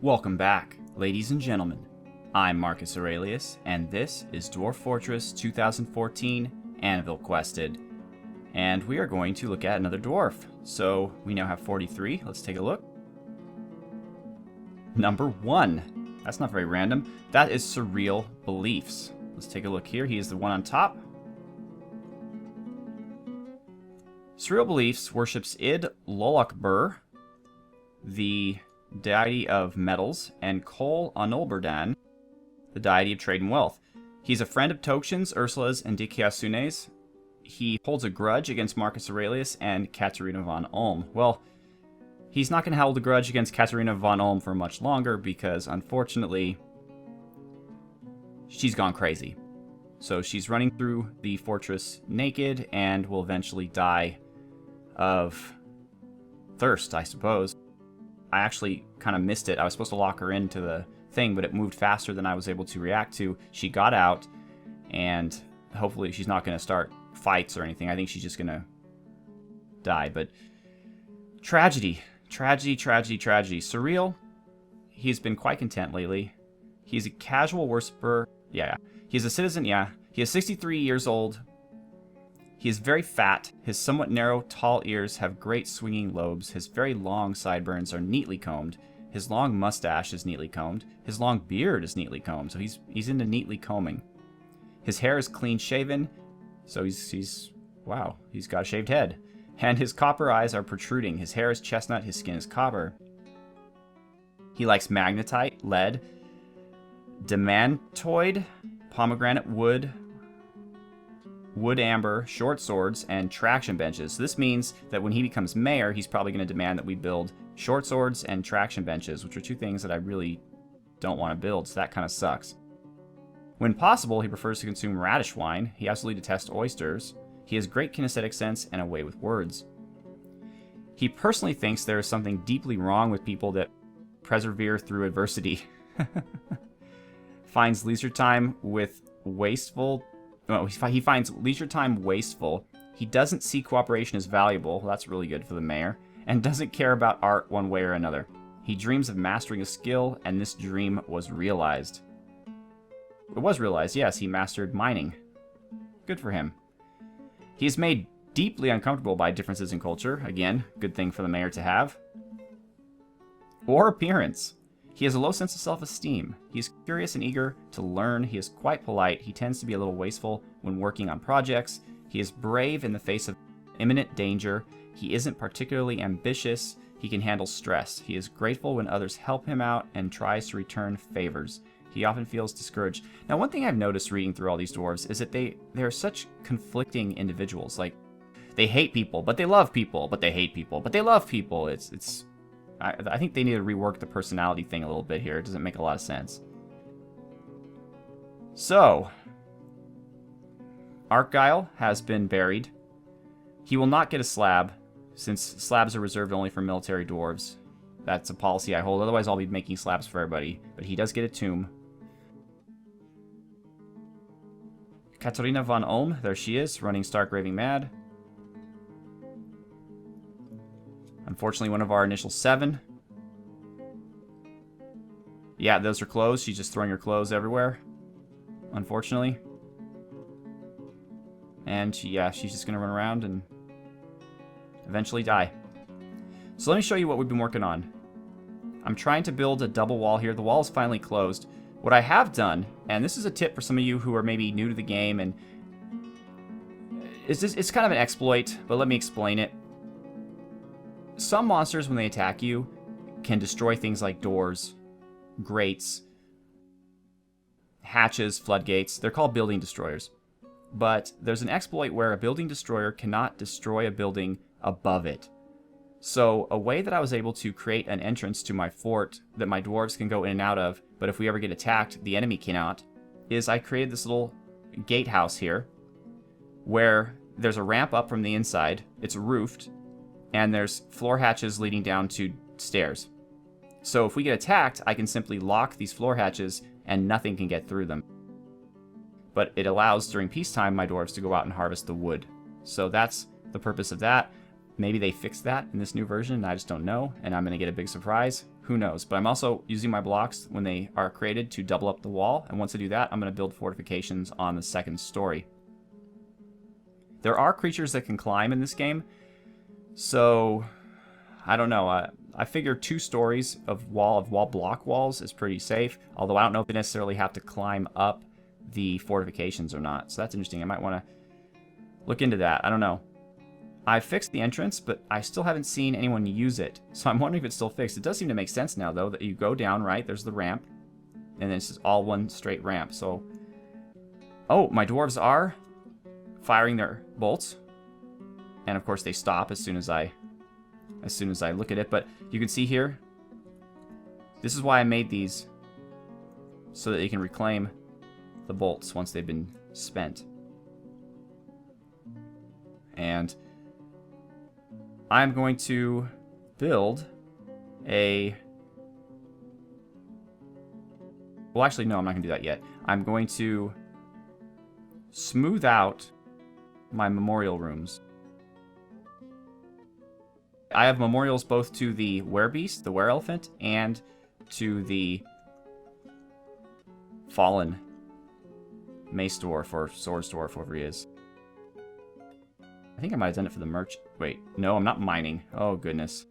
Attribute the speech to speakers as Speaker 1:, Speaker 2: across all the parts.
Speaker 1: Welcome back, ladies and gentlemen. I'm Marcus Aurelius, and this is Dwarf Fortress 2014 Anvilquested. And we are going to look at another dwarf. So we now have 43. Let's take a look. Number 1. That's not very random. That is Surreal Beliefs. Let's take a look here. He is the one on top. Surreal Beliefs worships Id Lolakbur, the deity of metals, and Kol Anolberdan, the deity of trade and wealth. He's a friend of Tokshins, Ursula's, and Dikiasune's. He holds a grudge against Marcus Aurelius and Katarina von Ulm. Well, he's not going to hold a grudge against Katarina von Ulm for much longer because, unfortunately, she's gone crazy. So she's running through the fortress naked and will eventually die of thirst, I suppose. I actually kind of missed it. I was supposed to lock her into the thing, but it moved faster than I was able to react to. She got out, and hopefully she's not going to start fights or anything. I think she's just going to die. But tragedy. Surreal, he's been quite content lately. He's a casual worshiper. Yeah. He's a citizen. Yeah. He is 63 years old. He is very fat. His somewhat narrow, tall ears have great swinging lobes. His very long sideburns are neatly combed. His long mustache is neatly combed. His long beard is neatly combed. So he's into neatly combing. His hair is clean shaven. So he's wow, he's got a shaved head. And his copper eyes are protruding. His hair is chestnut. His skin is copper. He likes magnetite, lead, demantoid, pomegranate wood, wood amber, short swords, and traction benches. So this means that when he becomes mayor, he's probably going to demand that we build short swords and traction benches, which are two things that I really don't want to build, so that kind of sucks. When possible, he prefers to consume radish wine. He absolutely detests oysters. He has great kinesthetic sense and a way with words. He personally thinks there is something deeply wrong with people that persevere through adversity. Finds leisure time with wasteful. Well, he finds leisure time wasteful. He doesn't see cooperation as valuable. Well, that's really good for the mayor. And doesn't care about art one way or another. He dreams of mastering a skill, and this dream was realized. It was realized, yes. He mastered mining. Good for him. He is made deeply uncomfortable by differences in culture. Again, good thing for the mayor to have. Or appearance. He has a low sense of self-esteem. He is curious and eager to learn. He is quite polite. He tends to be a little wasteful when working on projects. He is brave in the face of imminent danger. He isn't particularly ambitious. He can handle stress. He is grateful when others help him out and tries to return favors. He often feels discouraged. Now, one thing I've noticed reading through all these dwarves is that they're such conflicting individuals. Like, they hate people, but they love people, but they hate people, but they love people. I think they need to rework the personality thing a little bit here. It doesn't make a lot of sense. So, Argyle has been buried. He will not get a slab, since slabs are reserved only for military dwarves. That's a policy I hold. Otherwise, I'll be making slabs for everybody. But he does get a tomb. Katarina von Ulm, there she is, running stark raving mad. Unfortunately, one of our initial 7. Yeah, those are clothes. She's just throwing her clothes everywhere. Unfortunately. And she's just going to run around and eventually die. So let me show you what we've been working on. I'm trying to build a double wall here. The wall is finally closed. What I have done, and this is a tip for some of you who are maybe new to the game, and it's kind of an exploit, but let me explain it. Some monsters, when they attack you, can destroy things like doors, grates, hatches, floodgates. They're called building destroyers. But there's an exploit where a building destroyer cannot destroy a building above it. So a way that I was able to create an entrance to my fort that my dwarves can go in and out of, but if we ever get attacked, the enemy cannot, is I created this little gatehouse here where there's a ramp up from the inside. It's roofed. And there's floor hatches leading down to stairs. So if we get attacked, I can simply lock these floor hatches and nothing can get through them. But it allows, during peacetime, my dwarves to go out and harvest the wood. So that's the purpose of that. Maybe they fixed that in this new version and I just don't know, and I'm going to get a big surprise. Who Who knows? But I'm also using my blocks when they are created to double up the wall. And once I do that, I'm going to build fortifications on the second story. There are creatures that can climb in this game. So, I don't know. I figure 2 stories of wall block walls is pretty safe. Although I don't know if they necessarily have to climb up the fortifications or not. So that's interesting. I might want to look into that. I don't know. I fixed the entrance, but I still haven't seen anyone use it. So I'm wondering if it's still fixed. It does seem to make sense now, though, that you go down, right? There's the ramp. And then it's just all one straight ramp. So, oh, my dwarves are firing their bolts. And of course they stop as soon as I look at it. But you can see here, this is why I made these, so that you can reclaim the bolts once they've been spent. And I'm going to build a... Well, actually, no, I'm not going to do that yet. I'm going to smooth out my memorial rooms. I have memorials both to the werebeast, the were-elephant, and to the fallen mace dwarf or sword dwarf, whoever he is. I think I might have done it for the merch. Wait, no, I'm not mining. Oh, goodness.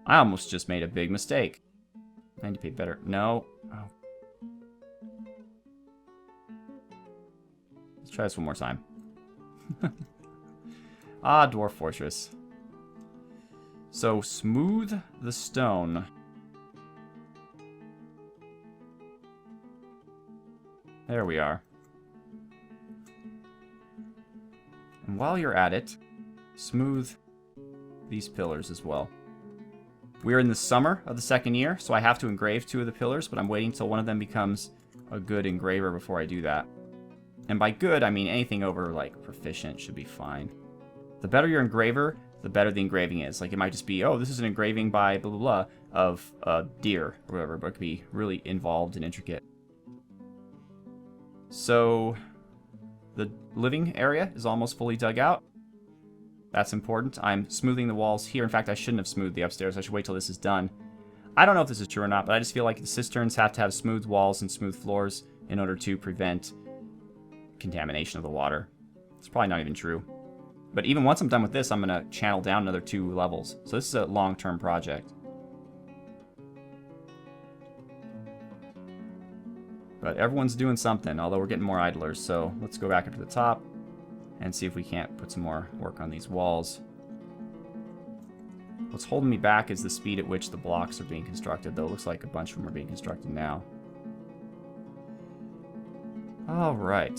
Speaker 1: I almost just made a big mistake. I need to pay better. No. Oh. Let's try this one more time. Ah, Dwarf Fortress. So, smooth the stone. There we are. And while you're at it, smooth these pillars as well. We're in the summer of the second year, so I have to engrave 2 of the pillars, but I'm waiting until one of them becomes a good engraver before I do that. And by good, I mean anything over, like, proficient should be fine. The better your engraver, the better the engraving is. Like, it might just be, oh, this is an engraving by blah, blah, blah, of a deer, or whatever, but it could be really involved and intricate. So, the living area is almost fully dug out. That's important. I'm smoothing the walls here. In fact, I shouldn't have smoothed the upstairs. I should wait till this is done. I don't know if this is true or not, but I just feel like the cisterns have to have smooth walls and smooth floors in order to prevent contamination of the water. It's probably not even true. But even once I'm done with this, I'm going to channel down another 2 levels. So this is a long-term project. But everyone's doing something, although we're getting more idlers. So let's go back up to the top and see if we can't put some more work on these walls. What's holding me back is the speed at which the blocks are being constructed, though it looks like a bunch of them are being constructed now. All right.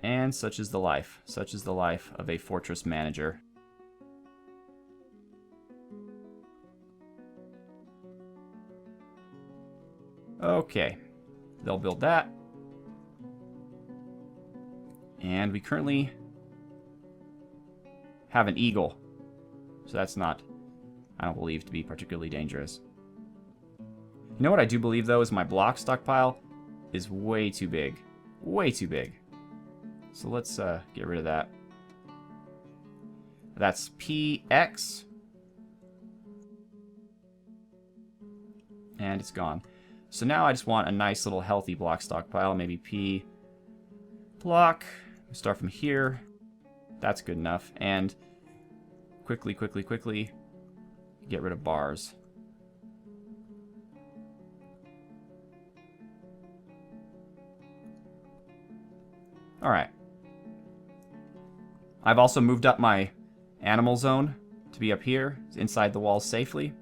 Speaker 1: And such is the life. Such is the life of a fortress manager. Okay. They'll build that. And we currently have an eagle. So that's not, I don't believe, to be particularly dangerous. You know what I do believe, though, is my block stockpile is way too big. Way too big. So let's get rid of that. That's PX. And it's gone. So now I just want a nice little healthy block stockpile. Maybe P block. Start from here. That's good enough. And quickly get rid of bars. Alright. I've also moved up my animal zone to be up here, inside the walls safely,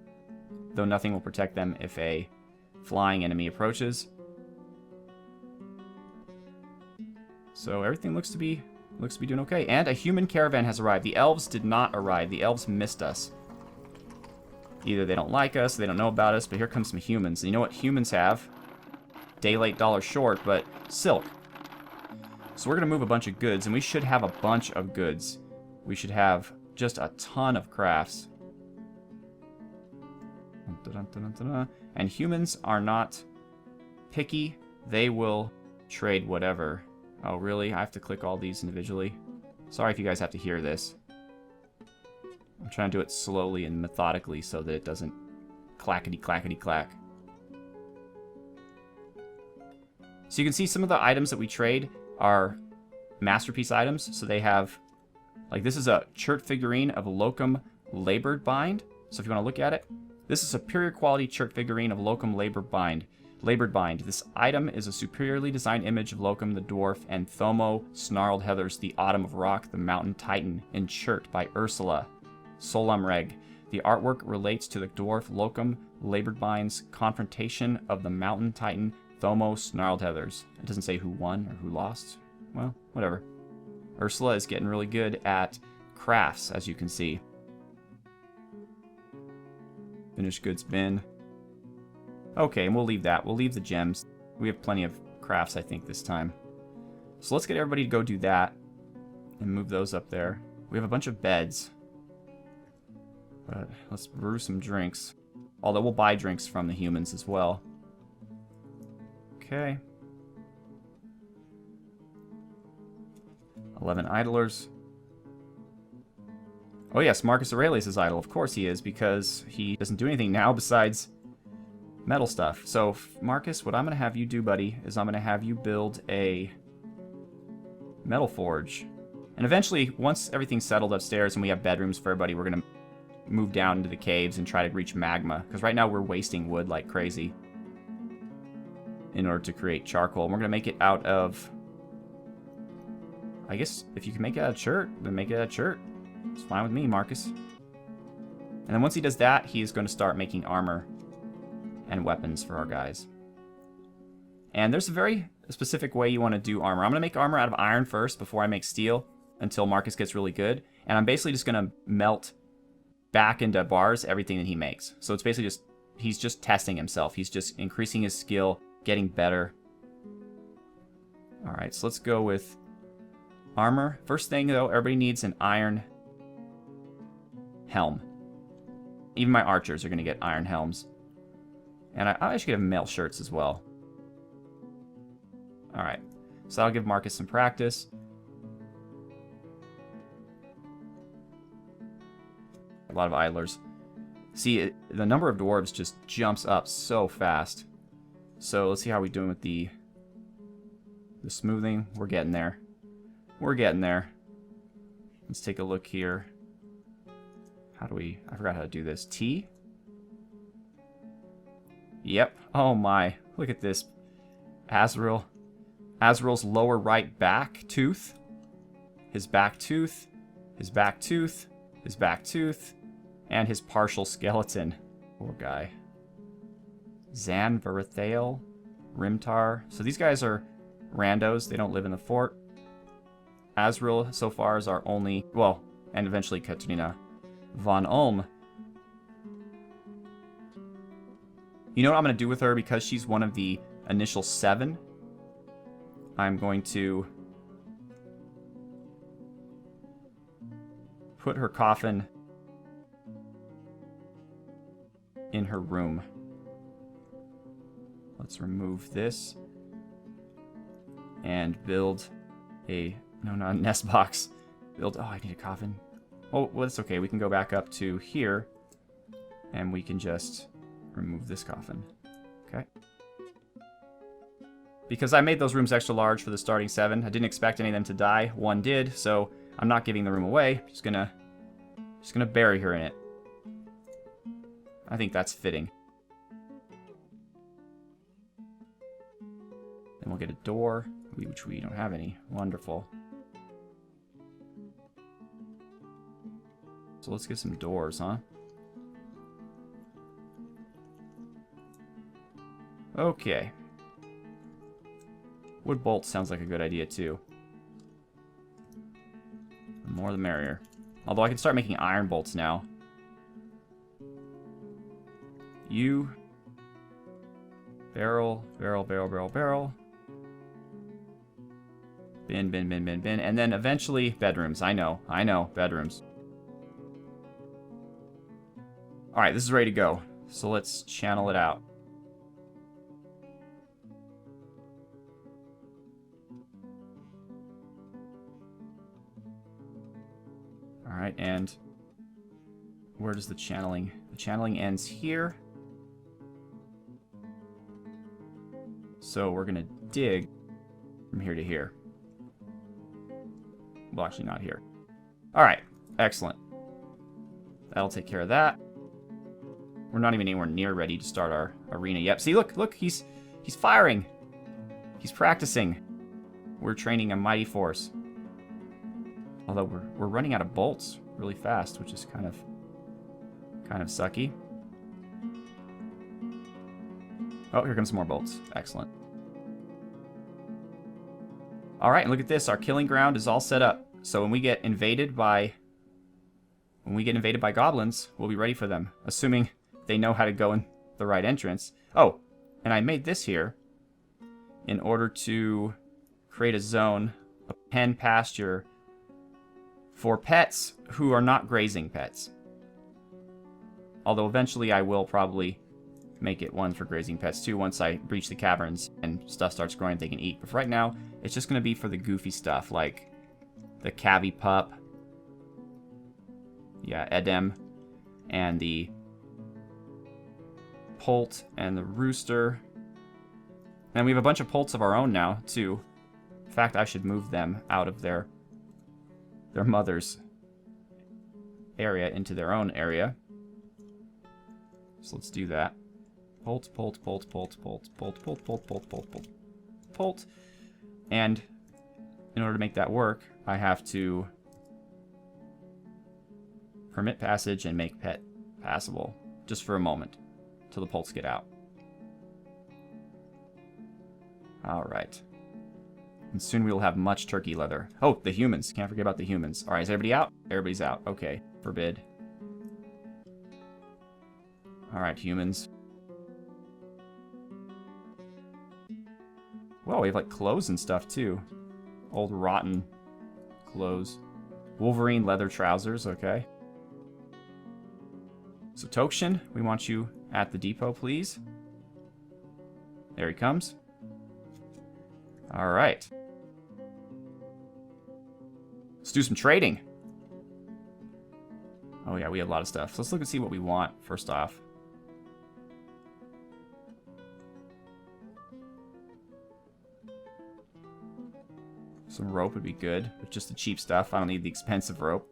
Speaker 1: though nothing will protect them if a flying enemy approaches. So everything looks to be doing okay. And a human caravan has arrived. The elves did not arrive. The elves missed us. Either they don't like us, they don't know about us, but here comes some humans. And you know what humans have? Day late, dollar short, but silk. So we're going to move a bunch of goods, and we should have a bunch of goods. We should have just a ton of crafts. And humans are not picky they will trade whatever. Oh, really? I have to click all these individually? Sorry if you guys have to hear this. I'm trying to do it slowly and methodically so that it doesn't clackety-clackety-clack. So you can see some of the items that we trade are masterpiece items. So they have, like, this is a chert figurine of Locum Labored Bind. So if you want to look at it, this is a superior quality chert figurine of Locum Labored Bind. This item is a superiorly designed image of Locum the Dwarf and Thomo Snarled Heathers, the Autumn of Rock, the Mountain Titan, in chert by Ursula Solam Reg. The artwork relates to the dwarf Locum Labored Bind's confrontation of the Mountain Titan Thomo Snarled Heathers. It doesn't say who won or who lost. Well, whatever. Ursula is getting really good at crafts, as you can see. Finished goods bin. Okay, and we'll leave that. We'll leave the gems. We have plenty of crafts, I think, this time. So let's get everybody to go do that and move those up there. We have a bunch of beds. But let's brew some drinks. Although we'll buy drinks from the humans as well. Okay. 11 idlers. Oh yes, Marcus Aurelius is idle. Of course he is, because he doesn't do anything now besides metal stuff. So, Marcus, what I'm going to have you do, buddy, is I'm going to have you build a metal forge. And eventually, once everything's settled upstairs and we have bedrooms for everybody, we're going to move down into the caves and try to reach magma. Because right now we're wasting wood like crazy in order to create charcoal. And we're going to make it out of... I guess if you can make it out of chert, then make it out of chert. It's fine with me, Marcus. And then once he does that, he is going to start making armor and weapons for our guys. And there's a very specific way you want to do armor. I'm going to make armor out of iron first before I make steel until Marcus gets really good. And I'm basically just going to melt back into bars everything that he makes. So it's basically just, he's just testing himself. He's just increasing his skill, getting better. Alright, so let's go with armor. First thing though, everybody needs an iron helm. Even my archers are going to get iron helms. And I should give him mail shirts as well. Alright, so that'll give Marcus some practice. A lot of idlers. See, the number of dwarves just jumps up so fast. So let's see how we're doing with the smoothing. We're getting there. We're getting there. Let's take a look here. How do we... I forgot how to do this. T? Yep. Oh my. Look at this. Azrael. Azrael's lower right back tooth. His back tooth. His back tooth. His back tooth. And his partial skeleton. Poor guy. Zan Verithael. Rimtar. So these guys are randos. They don't live in the fort. Azrael so far is our only... Well, and eventually Katrina von Ulm. You know what I'm going to do with her? Because she's one of the initial 7, I'm going to put her coffin in her room. Let's remove this and build a... No, not a nest box. Build... Oh, I need a coffin. Oh, well, that's okay. We can go back up to here and we can just... remove this coffin. Okay. Because I made those rooms extra large for the starting 7. I didn't expect any of them to die. One did, so I'm not giving the room away. Just gonna bury her in it. I think that's fitting. Then we'll get a door, which we don't have any. Wonderful. So let's get some doors, huh? Okay. Wood bolts sounds like a good idea, too. The more the merrier. Although I can start making iron bolts now. You. Barrel, barrel, barrel, barrel, barrel. Bin, bin, bin, bin, bin. And then eventually, bedrooms. I know, bedrooms. Alright, this is ready to go. So let's channel it out. Alright, and where does the channeling... The channeling ends here. So we're going to dig from here to here. Well, actually not here. Alright, excellent. That'll take care of that. We're not even anywhere near ready to start our arena yet. See, look, he's firing. He's practicing. We're training a mighty force. Although we're running out of bolts really fast, which is kind of sucky. Oh, here comes some more bolts. Excellent. All right, and look at this. Our killing ground is all set up. So when we get invaded by goblins, we'll be ready for them, assuming they know how to go in the right entrance. Oh, and I made this here in order to create a zone, a pen pasture for pets who are not grazing pets. Although eventually I will probably make it one for grazing pets too once I breach the caverns and stuff starts growing they can eat. But for right now, it's just going to be for the goofy stuff like the Cabby Pup, yeah, Edem, and the Poult and the Rooster. And we have a bunch of Poults of our own now too. In fact, I should move them out of their mother's area into their own area. So let's do that. Poult, Poult, Poult, Poult, Poult, Poult, Poult, Poult, Poult, Poult, Poult, Poult. And in order to make that work, I have to permit passage and make pet passable. Just for a moment. Till the Poults get out. Alright. And soon we will have much turkey leather. Oh, the humans. Can't forget about the humans. Alright, is everybody out? Everybody's out. Okay. Forbid. Alright, humans. Well, we have like clothes and stuff too. Old rotten clothes. Wolverine leather trousers, okay. So Tokshin, we want you at the depot, please. There he comes. Alright. Let's do some trading. Oh yeah, we have a lot of stuff. So let's look and see what we want first off. Some rope would be good, but just the cheap stuff. I don't need the expensive rope.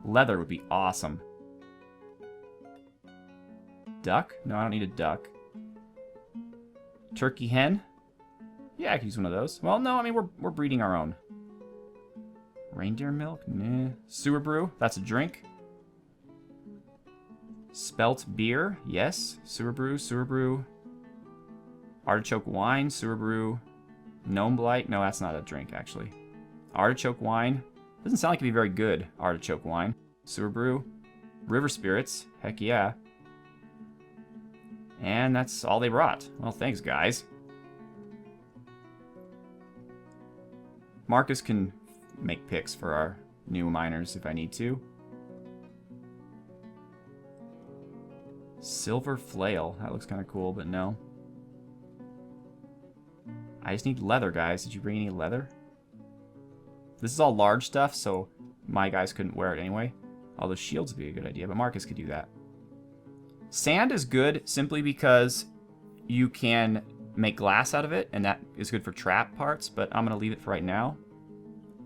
Speaker 1: Leather would be awesome. Duck? No, I don't need a duck. Turkey hen? Yeah, I could use one of those. Well, no, I mean, we're breeding our own. Reindeer milk? Nah. Sewer brew? That's a drink. Spelt beer? Yes. Sewer brew, sewer brew. Artichoke wine, sewer brew. Gnome blight? No, that's not a drink, actually. Artichoke wine. Doesn't sound like it'd be very good, artichoke wine. Sewer brew. River spirits. Heck yeah. And that's all they brought. Well, thanks, guys. Marcus can make picks for our new miners if I need to. Silver flail. That looks kind of cool, but no. I just need leather, guys. Did you bring any leather? This is all large stuff, so my guys couldn't wear it anyway. Although shields would be a good idea, but Marcus could do that. Sand is good simply because you can make glass out of it, and that is good for trap parts, but I'm going to leave it for right now.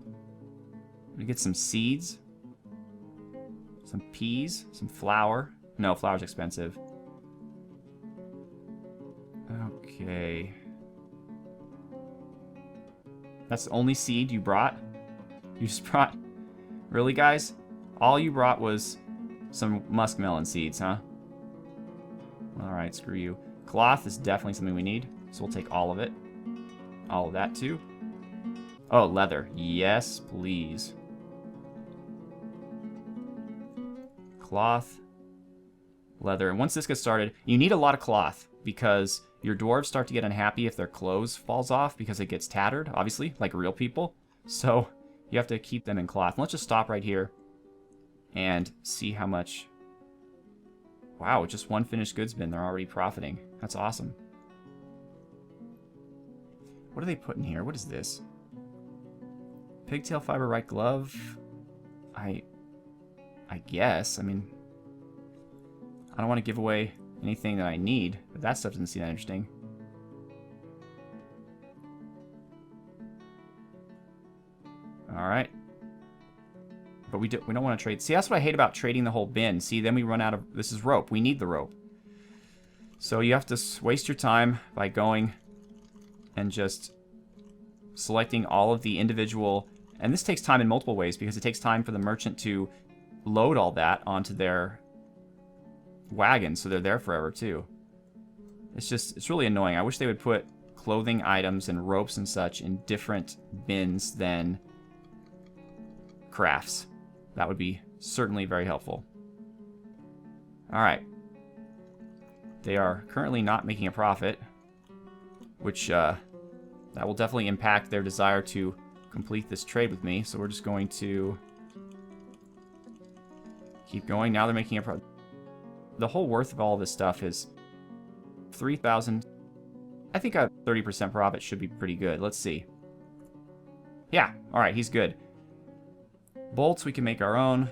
Speaker 1: I'm going to get some seeds. Some peas. Some flour. No, flour's expensive. Okay. That's the only seed you brought? You just brought... Really, guys? All you brought was some muskmelon seeds, huh? Alright, screw you. Cloth is definitely something we need, so we'll take all of it. All of that, too. Oh, leather. Yes, please. Cloth. Leather. And once this gets started, you need a lot of cloth, because your dwarves start to get unhappy if their clothes falls off, because it gets tattered, obviously, like real people. So, you have to keep them in cloth. And let's just stop right here and see how much... Wow, just one finished goods bin. They're already profiting. That's awesome. What are they putting here? What is this? Pigtail fiber right glove. I guess. I mean, I don't want to give away anything that I need, but that stuff doesn't seem that interesting. All right. But we don't want to trade. See, that's what I hate about trading the whole bin. See, then we run out of... This is rope. We need the rope. So you have to waste your time by going and just selecting all of the individual... And this takes time in multiple ways because it takes time for the merchant to load all that onto their wagon, so they're there forever too. It's really annoying. I wish they would put clothing items and ropes and such in different bins than crafts. That would be certainly very helpful. Alright. They are currently not making a profit, which that will definitely impact their desire to complete this trade with me, so we're just going to keep going. Now they're making a profit. The whole worth of all this stuff is 3,000. I think a 30% profit should be pretty good. Let's see. Yeah, alright, he's good. Bolts, we can make our own.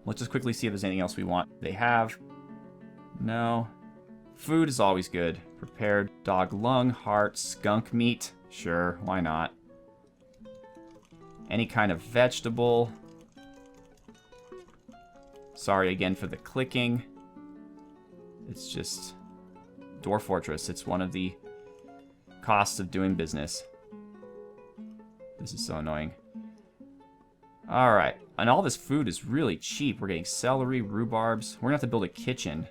Speaker 1: Let's just quickly see if there's anything else we want. They have. No. Food is always good. Prepared dog lung, heart, skunk meat. Sure, why not? Any kind of vegetable. Sorry again for the clicking. It's just Dwarf Fortress. It's one of the costs of doing business. This is so annoying. Alright, and all this food is really cheap. We're getting celery, rhubarbs. We're gonna have to build a kitchen.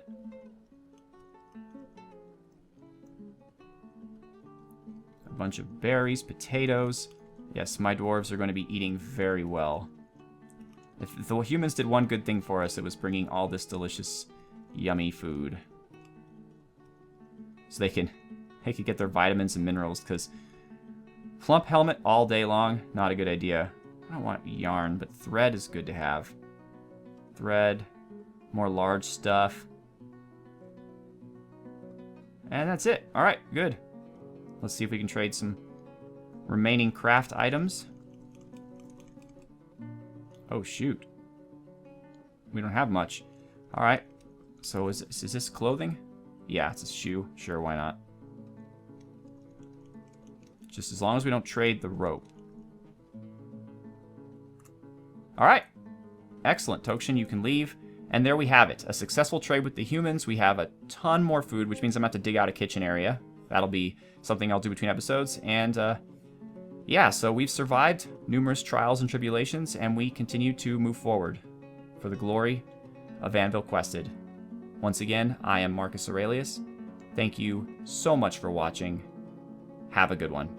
Speaker 1: A bunch of berries, potatoes. Yes, my dwarves are going to be eating very well. If the humans did one good thing for us, it was bringing all this delicious, yummy food. So they could get their vitamins and minerals, because plump helmet all day long, not a good idea. I don't want yarn, but thread is good to have. Thread, more large stuff. And that's it. Alright, good. Let's see if we can trade some remaining craft items. Oh, shoot. We don't have much. Alright. So is this clothing? Yeah, it's a shoe. Sure, why not? Just as long as we don't trade the rope. Alright. Excellent, Tokshin. You can leave. And there we have it. A successful trade with the humans. We have a ton more food, which means I'm going to have to dig out a kitchen area. That'll be something I'll do between episodes. And, yeah, so we've survived numerous trials and tribulations, and we continue to move forward for the glory of Anvilquested. Once again, I am Marcus Aurelius. Thank you so much for watching. Have a good one.